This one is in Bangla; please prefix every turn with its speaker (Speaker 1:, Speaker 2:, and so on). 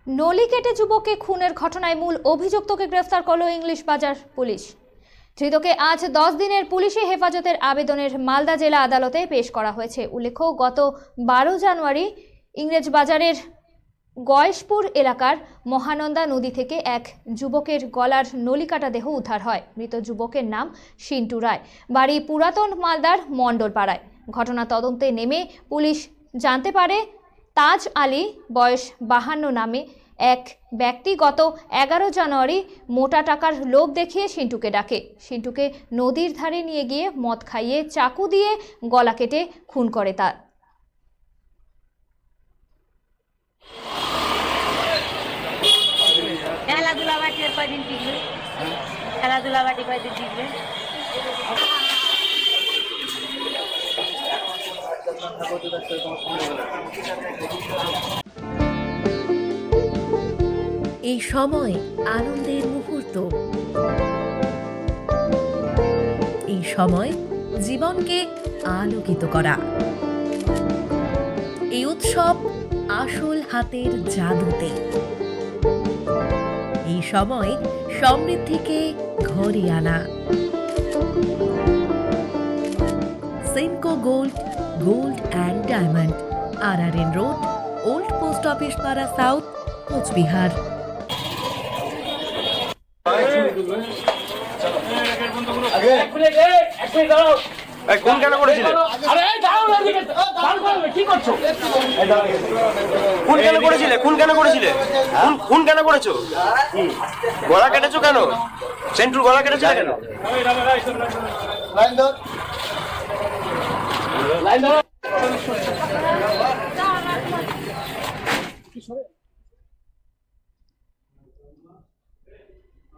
Speaker 1: নলি কেটে যুবককে খুনের ঘটনায় মূল অভিযুক্তকে গ্রেফতার করল ইংলিশ বাজার পুলিশ। ধৃতকে আজ 10 দিনের পুলিশি হেফাজতের আবেদনের মালদা জেলা আদালতে পেশ করা হয়েছে। উল্লেখ্য, গত 12 জানুয়ারি ইংরেজ বাজারের গয়েশপুর এলাকার মহানন্দা নদী থেকে এক যুবকের গলার নলিকাটা দেহ উদ্ধার হয়। মৃত যুবকের নাম সিন্টু রায়, বাড়ি পুরাতন মালদার মণ্ডলপাড়ায়। ঘটনা তদন্তে নেমে পুলিশ জানতে পারে তাজ আলী বয়স 52 নামে এক ব্যক্তি গত 11 জানুয়ারি মোটা টাকার লোভ দেখিয়ে সিন্টুকে ডাকে। সিন্টুকে নদীর ধারে নিয়ে গিয়ে মদ খাইয়ে চাকু দিয়ে গলা কেটে খুন করে তার।
Speaker 2: খেলাধুলা বাটি কয়দিন টিকবে, খেলাধুলা বাটি কয়দিন টিকবে।
Speaker 3: এই সময় আনন্দের মুহূর্ত, এই সময় জীবনকে আলোকিত করা, এই উৎসব আসল হাতের জাদুতে। এই সময় সমৃদ্ধিকে ঘরে আনা। Senco gold, gold and diamond, RRN road, old post office পাড়া সাউথ, কোচবিহার।
Speaker 4: খুন কেন করেছিলে? খুন কেন করেছিলে? খুন কেন করেছিলে? খুন কেন করেছো? গলা কেটেছো কেন? সেন্টুর গলা কেটেছো কেন? লাইন ধর।